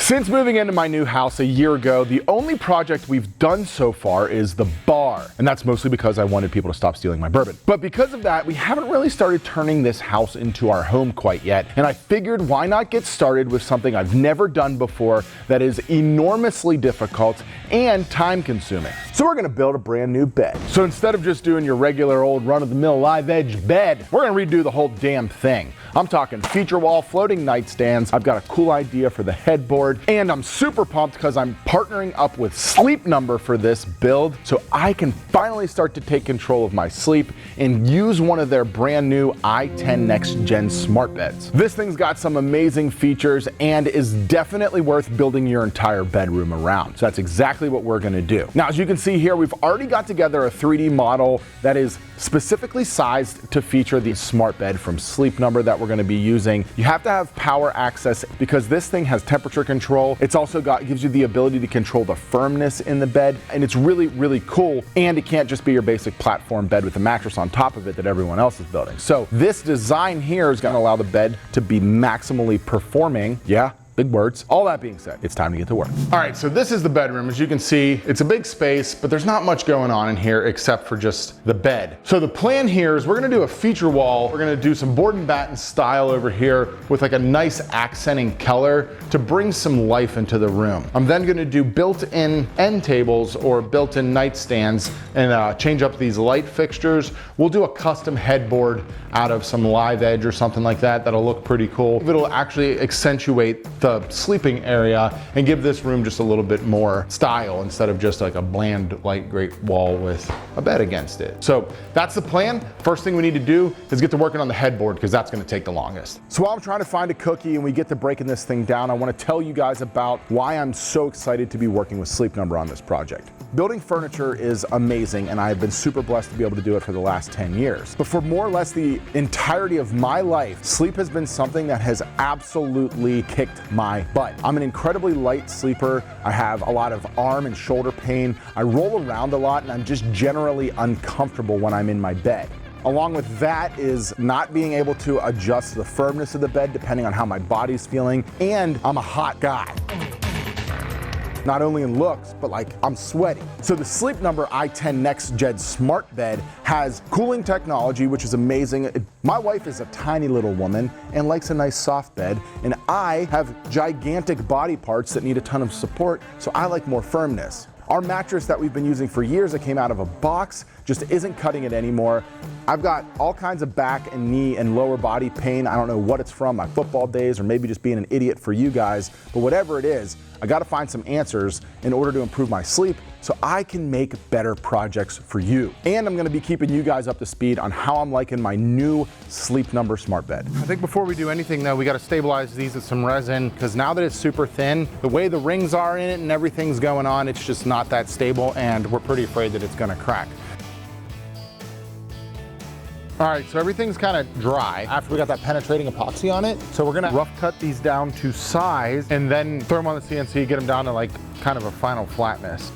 Since moving into my new house a year ago, the only project we've done so far is the bar. And that's mostly because I wanted people to stop stealing my bourbon. But because of that, we haven't really started turning this house into our home quite yet. And I figured why not get started with something I've never done before that is enormously difficult and time consuming. So we're gonna build a brand new bed. So instead of just doing your regular old run-of-the-mill live edge bed, we're gonna redo the whole damn thing. I'm talking feature wall, floating nightstands. I've got a cool idea for the headboard, and I'm super pumped because I'm partnering up with Sleep Number for this build so I can finally start to take control of my sleep and use one of their brand new i10 Next Gen smart beds. This thing's got some amazing features and is definitely worth building your entire bedroom around. So that's exactly what we're gonna do. Now, as you can see here, we've already got together a 3D model that is specifically sized to feature the smart bed from Sleep Number that we're gonna be using. You have to have power access because this thing has temperature control. It's also gives you the ability to control the firmness in the bed, and it's really, really cool. And it can't just be your basic platform bed with a mattress on top of it that everyone else is building. So this design here is gonna allow the bed to be maximally performing. Yeah. Big words. All that being said, it's time to get to work. All right, so this is the bedroom. As you can see, it's a big space, but there's not much going on in here except for just the bed. So the plan here is we're gonna do a feature wall. We're gonna do some board and batten style over here with like a nice accenting color to bring some life into the room. I'm then gonna do built-in end tables or built-in nightstands and change up these light fixtures. We'll do a custom headboard out of some live edge or something like that. That'll look pretty cool. It'll actually accentuate the sleeping area and give this room just a little bit more style instead of just like a bland light gray wall with a bed against it. So that's the plan. First thing we need to do is get to working on the headboard because that's going to take the longest. So while I'm trying to find a cookie and we get to breaking this thing down, I want to tell you guys about why I'm so excited to be working with Sleep Number on this project. Building furniture is amazing, and I've been super blessed to be able to do it for the last 10 years. But for more or less the entirety of my life, sleep has been something that has absolutely kicked my butt. I'm an incredibly light sleeper. I have a lot of arm and shoulder pain. I roll around a lot, and I'm just generally uncomfortable when I'm in my bed. Along with that is not being able to adjust the firmness of the bed depending on how my body's feeling, and I'm a hot guy. Not only in looks, but like I'm sweaty. So the Sleep Number i10 Next Gen Smart Bed has cooling technology, which is amazing. My wife is a tiny little woman and likes a nice soft bed, and I have gigantic body parts that need a ton of support, so I like more firmness. Our mattress that we've been using for years that came out of a box just isn't cutting it anymore. I've got all kinds of back and knee and lower body pain. I don't know what it's from, my football days, or maybe just being an idiot for you guys, but whatever it is, I gotta find some answers in order to improve my sleep so I can make better projects for you. And I'm gonna be keeping you guys up to speed on how I'm liking my new Sleep Number smart bed. I think before we do anything though, we gotta stabilize these with some resin, because now that it's super thin, the way the rings are in it and everything's going on, it's just not that stable, and we're pretty afraid that it's gonna crack. All right, so everything's kind of dry after we got that penetrating epoxy on it. So we're gonna rough cut these down to size and then throw them on the CNC, get them down to like kind of a final flatness.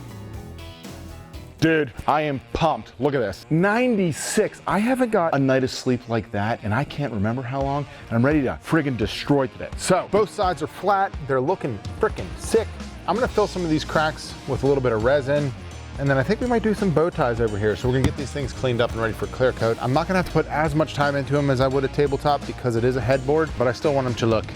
Dude, I am pumped. Look at this. 96. I haven't got a night of sleep like that, and I can't remember how long, and I'm ready to friggin' destroy today. So both sides are flat. They're looking frickin' sick. I'm gonna fill some of these cracks with a little bit of resin. And then I think we might do some bow ties over here. So we're gonna get these things cleaned up and ready for clear coat. I'm not gonna have to put as much time into them as I would a tabletop because it is a headboard, but I still want them to look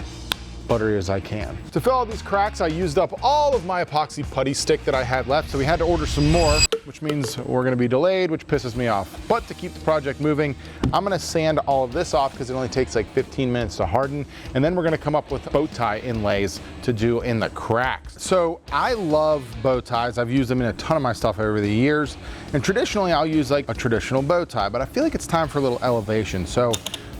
buttery as I can. To fill all these cracks, I used up all of my epoxy putty stick that I had left, so we had to order some more, which means we're gonna be delayed, which pisses me off. But to keep the project moving, I'm gonna sand all of this off because it only takes like 15 minutes to harden, and then we're gonna come up with bow tie inlays to do in the cracks. So I love bow ties. I've used them in a ton of my stuff over the years, and traditionally I'll use like a traditional bow tie, but I feel like it's time for a little elevation. So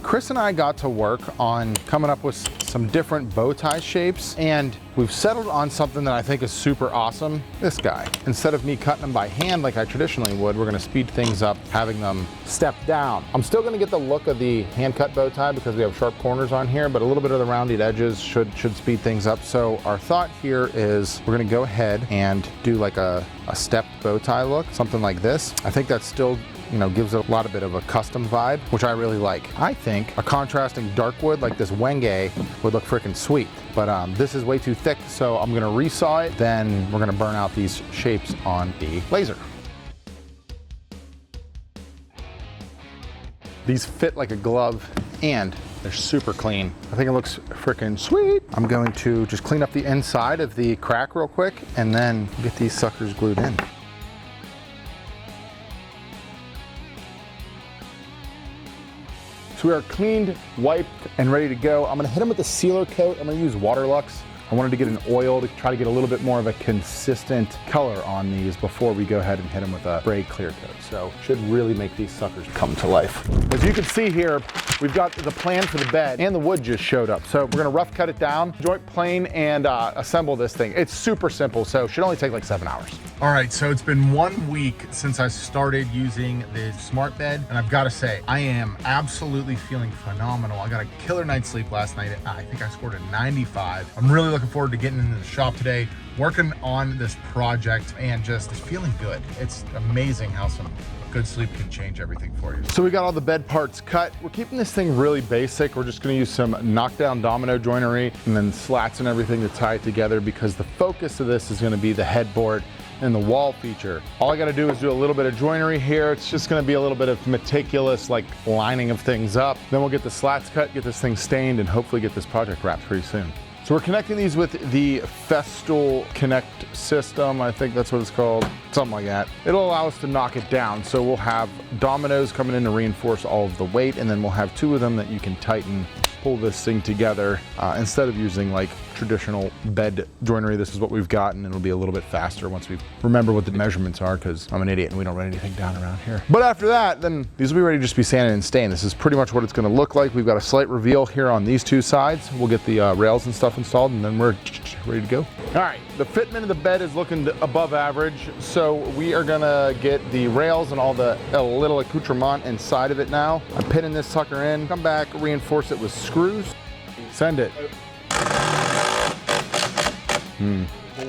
Chris and I got to work on coming up with some different bow tie shapes, and we've settled on something that I think is super awesome. This guy. Instead of me cutting them by hand like I traditionally would, we're gonna speed things up, having them step down. I'm still gonna get the look of the hand cut bow tie because we have sharp corners on here, but a little bit of the rounded edges should speed things up. So our thought here is we're gonna go ahead and do like a stepped bow tie look, something like this. I think that's still you know, gives it a lot of bit of a custom vibe, which I really like. I think a contrasting dark wood like this Wenge would look freaking sweet. But this is way too thick, so I'm gonna resaw it, then we're gonna burn out these shapes on the laser. These fit like a glove and they're super clean. I think it looks freaking sweet. I'm going to just clean up the inside of the crack real quick and then get these suckers glued in. So we are cleaned, wiped, and ready to go. I'm gonna hit them with the sealer coat. I'm gonna use Waterlux. I wanted to get an oil to try to get a little bit more of a consistent color on these before we go ahead and hit them with a spray clear coat. So should really make these suckers come to life. As you can see here, we've got the plan for the bed and the wood just showed up. So we're gonna rough cut it down, joint plane, and assemble this thing. It's super simple, so should only take like 7 hours. All right, so it's been 1 week since I started using the smart bed, and I've gotta say, I am absolutely feeling phenomenal. I got a killer night's sleep last night. I think I scored a 95. I'm really looking forward to getting into the shop today, working on this project, and just feeling good. It's amazing how some good sleep can change everything for you. So we got all the bed parts cut. We're keeping this thing really basic. We're just gonna use some knockdown domino joinery and then slats and everything to tie it together, because the focus of this is gonna be the headboard and the wall feature. All I gotta do is do a little bit of joinery here. It's just gonna be a little bit of meticulous like lining of things up. Then we'll get the slats cut, get this thing stained, and hopefully get this project wrapped pretty soon. So we're connecting these with the Festool Connect system. I think that's what it's called, something like that. It'll allow us to knock it down. So we'll have dominoes coming in to reinforce all of the weight, and then we'll have 2 of them that you can tighten, pull this thing together. Instead of using like traditional bed joinery, this is what we've gotten, and it'll be a little bit faster once we remember what the measurements are, because I'm an idiot and we don't write anything down around here. But after that, then these will be ready to just be sanded and stained. This is pretty much what it's gonna look like. We've got a slight reveal here on these 2 sides. We'll get the rails and stuff installed, and then we're ready to go. All right, the fitment of the bed is looking above average, so we are gonna get the rails and all the little accoutrement inside of it now. I'm pinning this sucker in, come back, reinforce it with screws, send it.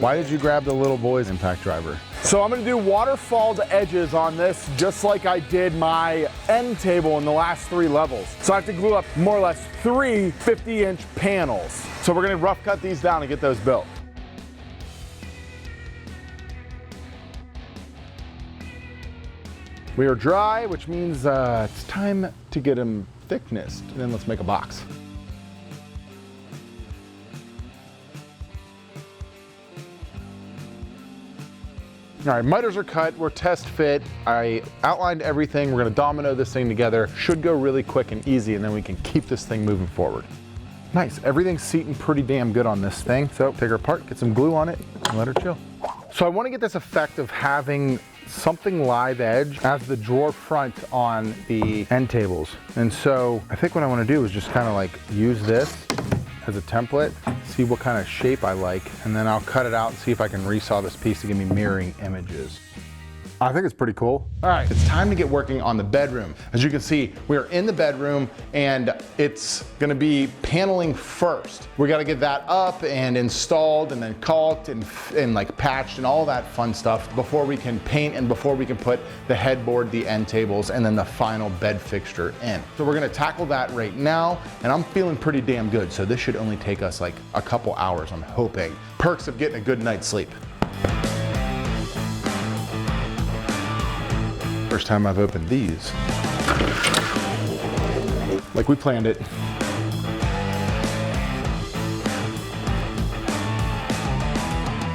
Why did you grab the little boy's impact driver? So I'm gonna do waterfall to edges on this, just like I did my end table in the last 3 levels. So I have to glue up more or less 3 50-inch panels. So we're gonna rough cut these down and get those built. We are dry, which means it's time to get them thicknessed. And then let's make a box. All right, miters are cut, we're test fit. I outlined everything. We're gonna domino this thing together. Should go really quick and easy, and then we can keep this thing moving forward. Nice, everything's seating pretty damn good on this thing. So take her apart, get some glue on it, and let her chill. So I wanna get this effect of having something live edge as the drawer front on the end tables. And so I think what I wanna do is just kinda like use this as a template, see what kind of shape I like, and then I'll cut it out and see if I can resaw this piece to give me mirroring images. I think it's pretty cool. All right, it's time to get working on the bedroom. As you can see, we are in the bedroom and it's gonna be paneling first. We gotta get that up and installed and then caulked and like patched and all that fun stuff before we can paint and before we can put the headboard, the end tables, and then the final bed fixture in. So we're gonna tackle that right now, and I'm feeling pretty damn good. So this should only take us like a couple hours, I'm hoping. Perks of getting a good night's sleep. First time I've opened these. Like we planned it.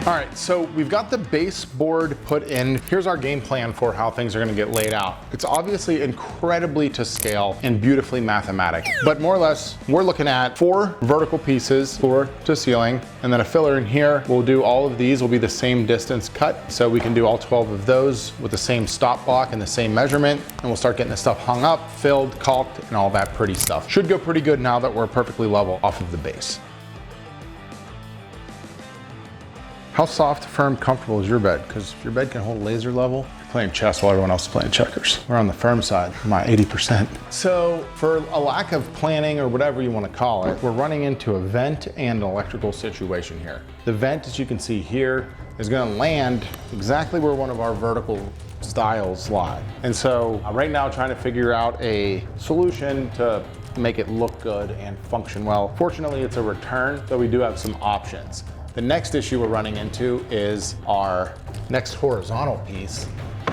All right, so we've got the baseboard put in. Here's our game plan for how things are gonna get laid out. It's obviously incredibly to scale and beautifully mathematic, but more or less, we're looking at 4 vertical pieces, floor to ceiling, and then a filler in here. We'll do all of these will be the same distance cut, so we can do all 12 of those with the same stop block and the same measurement, and we'll start getting this stuff hung up, filled, caulked, and all that pretty stuff. Should go pretty good now that we're perfectly level off of the base. How soft, firm, comfortable is your bed? Because if your bed can hold laser level, you're playing chess while everyone else is playing checkers. We're on the firm side, my 80%. So for a lack of planning or whatever you want to call it, we're running into a vent and an electrical situation here. The vent, as you can see here, is going to land exactly where one of our vertical styles lie. And so right now trying to figure out a solution to make it look good and function well. Fortunately, it's a return, so we do have some options. The next issue we're running into is our next horizontal piece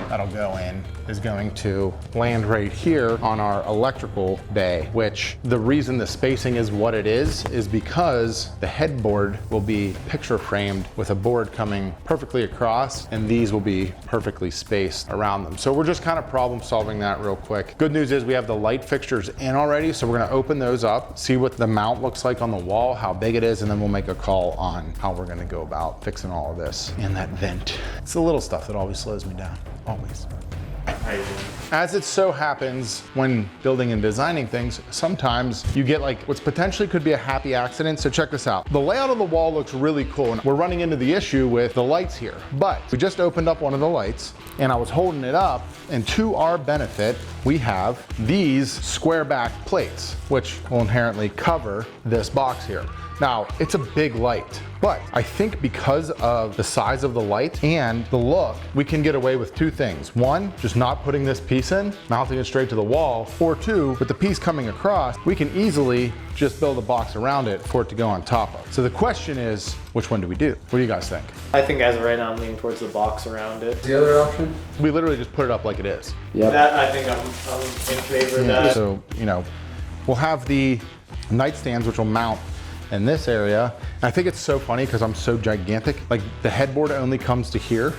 that'll go in is going to land right here on our electrical bay, which the reason the spacing is what it is because the headboard will be picture framed with a board coming perfectly across, and these will be perfectly spaced around them. So we're just kind of problem solving that real quick. Good news is we have the light fixtures in already, so we're gonna open those up, see what the mount looks like on the wall, how big it is, and then we'll make a call on how we're gonna go about fixing all of this and that vent. It's the little stuff that always slows me down, always. As it so happens when building and designing things, sometimes you get like what's potentially could be a happy accident. So check this out. The layout of the wall looks really cool, and we're running into the issue with the lights here. But we just opened up one of the lights and I was holding it up, and to our benefit, we have these square back plates, which will inherently cover this box here. Now, it's a big light, but I think because of the size of the light and the look, we can get away with two things. One, just not putting this piece in, mounting it straight to the wall, or two, with the piece coming across, we can easily just build a box around it for it to go on top of. So the question is, which one do we do? What do you guys think? I think as of right now, I'm leaning towards the box around it. The other option? We literally just put it up like it is. Yeah. That, I think I'm in favor of that. So, you know, we'll have the nightstands, which will mount in this area. And I think it's so funny because I'm so gigantic. Like the headboard only comes to here,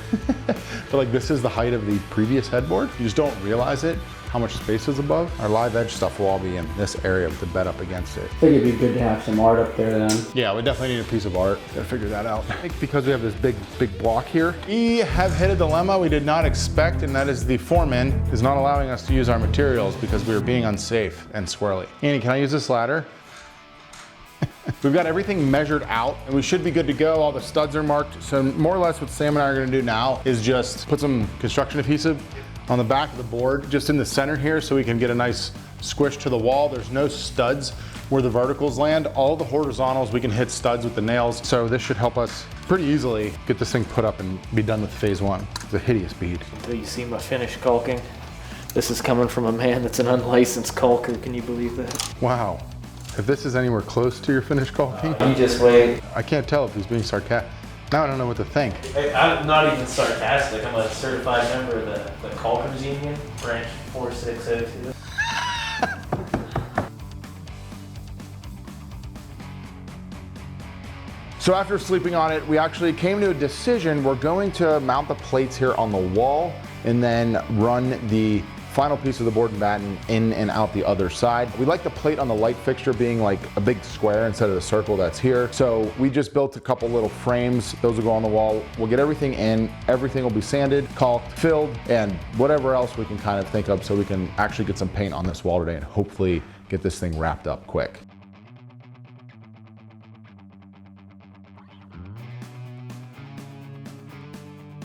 but like this is the height of the previous headboard. You just don't realize it, how much space is above. Our live edge stuff will all be in this area to bed up against it. I think it'd be good to have some art up there then. Yeah, we definitely need a piece of art. Gotta figure that out. I think because we have this big block here, we have hit a dilemma we did not expect, and that is the foreman is not allowing us to use our materials because we are being unsafe and swirly. Annie, can I use this ladder? We've got everything measured out and we should be good to go. All the studs are marked. So more or less what Sam and I are gonna do now is just put some construction adhesive on the back of the board, just in the center here, so we can get a nice squish to the wall. There's no studs where the verticals land. All the horizontals, we can hit studs with the nails. So this should help us pretty easily get this thing put up and be done with phase one. It's a hideous bead. Until you see my finished caulking. This is coming from a man that's an unlicensed caulker. Can you believe that? Wow. If this is anywhere close to your finished caulking, You just wait. I can't tell if he's being sarcastic. Now I don't know what to think. Hey, I'm not even sarcastic. I'm a certified member of the Caulkers Union, branch 4602. So after sleeping on it, we actually came to a decision. We're going to mount the plates here on the wall and then run the final piece of the board and batten in and out the other side. We like the plate on the light fixture being like a big square instead of the circle that's here. So we just built a couple little frames. Those will go on the wall. We'll get everything in. Everything will be sanded, caulked, filled, and whatever else we can kind of think of so we can actually get some paint on this wall today and hopefully get this thing wrapped up quick.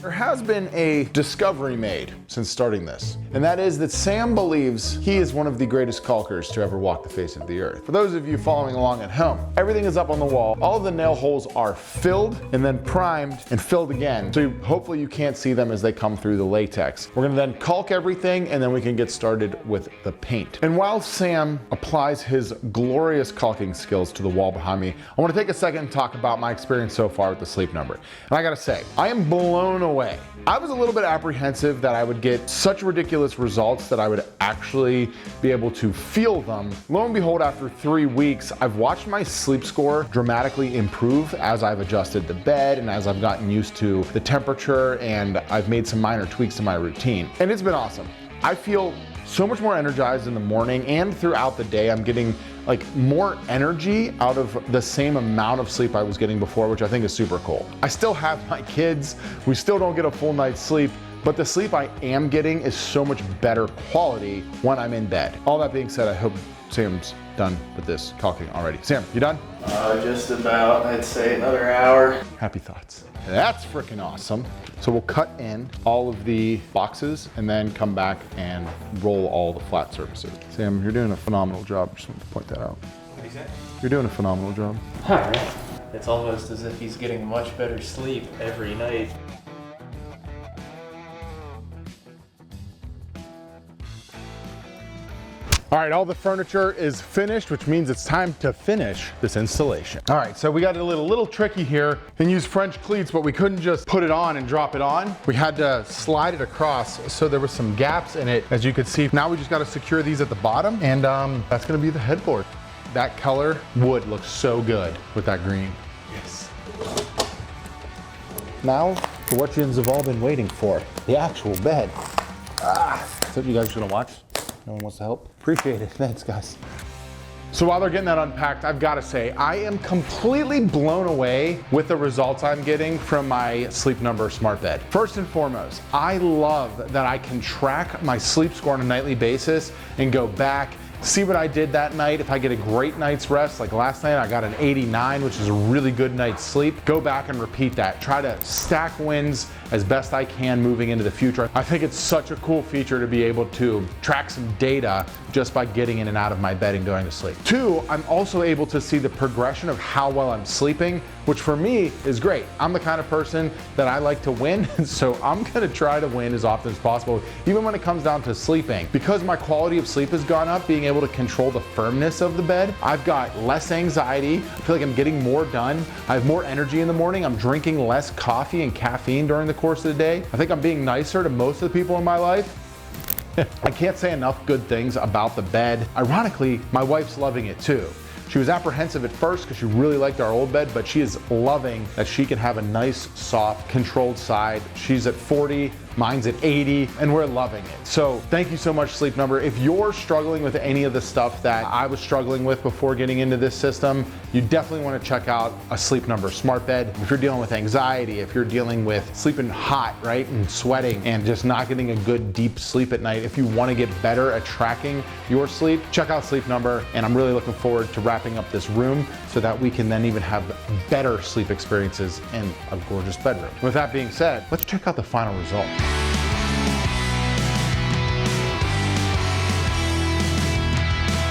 There has been a discovery made since starting this, and that is that Sam believes he is one of the greatest caulkers to ever walk the face of the earth. For those of you following along at home, everything is up on the wall. All of the nail holes are filled and then primed and filled again. So hopefully you can't see them as they come through the latex. We're gonna then caulk everything and then we can get started with the paint. And while Sam applies his glorious caulking skills to the wall behind me, I wanna take a second and talk about my experience so far with the Sleep Number. And I gotta say, I am blown away. I was a little bit apprehensive that I would get such ridiculous results that I would actually be able to feel them. Lo and behold, after 3 weeks, I've watched my sleep score dramatically improve as I've adjusted the bed and as I've gotten used to the temperature, and I've made some minor tweaks to my routine. And it's been awesome. I feel so much more energized in the morning and throughout the day. I'm getting like more energy out of the same amount of sleep I was getting before, which I think is super cool. I still have my kids. We still don't get a full night's sleep, but the sleep I am getting is so much better quality when I'm in bed. All that being said, I hope Sam's done with this caulking already. Sam, you done? Just about, I'd say another hour. Happy thoughts. That's freaking awesome. So we'll cut in all of the boxes and then come back and roll all the flat surfaces. Sam, you're doing a phenomenal job. Just want to point that out. What do you say? You're doing a phenomenal job. All right. It's almost as if he's getting much better sleep every night. All right, all the furniture is finished, which means it's time to finish this installation. All right, so we got a little tricky here and use French cleats, but we couldn't just put it on and drop it on. We had to slide it across, so there was some gaps in it, as you could see. Now we just got to secure these at the bottom, and that's gonna be the headboard. That color wood looks so good with that green. Yes. Now for what yous have all been waiting for, the actual bed. So you guys gonna watch? No one wants to help? Appreciate it, thanks guys. So while they're getting that unpacked, I've gotta say, I am completely blown away with the results I'm getting from my Sleep Number smart bed. First and foremost, I love that I can track my sleep score on a nightly basis and go back, see what I did that night. If I get a great night's rest, like last night I got an 89, which is a really good night's sleep, go back and repeat that. Try to stack wins as best I can moving into the future. I think it's such a cool feature to be able to track some data just by getting in and out of my bed and going to sleep. Two, I'm also able to see the progression of how well I'm sleeping, which for me is great. I'm the kind of person that I like to win, so I'm gonna try to win as often as possible, even when it comes down to sleeping. Because my quality of sleep has gone up, being able to control the firmness of the bed, I've got less anxiety. I feel like I'm getting more done. I have more energy in the morning. I'm drinking less coffee and caffeine during the course of the day. I think I'm being nicer to most of the people in my life. I can't say enough good things about the bed. Ironically, my wife's loving it too. She was apprehensive at first because she really liked our old bed, but she is loving that she can have a nice, soft, controlled side. She's at 40, mine's at 80, and we're loving it. So thank you so much, Sleep Number. If you're struggling with any of the stuff that I was struggling with before getting into this system, you definitely want to check out a Sleep Number smart bed. If you're dealing with anxiety, if you're dealing with sleeping hot, right, and sweating and just not getting a good deep sleep at night, if you want to get better at tracking your sleep, check out Sleep Number. And I'm really looking forward to wrapping up this room so that we can then even have better sleep experiences in a gorgeous bedroom. With that being said, let's check out the final result.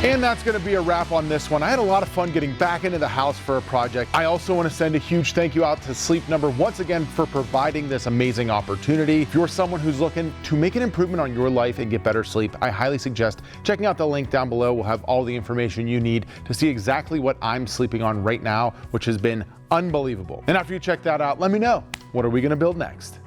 And that's gonna be a wrap on this one. I had a lot of fun getting back into the house for a project. I also wanna send a huge thank you out to Sleep Number once again for providing this amazing opportunity. If you're someone who's looking to make an improvement on your life and get better sleep, I highly suggest checking out the link down below. We'll have all the information you need to see exactly what I'm sleeping on right now, which has been unbelievable. And after you check that out, let me know, what are we gonna build next?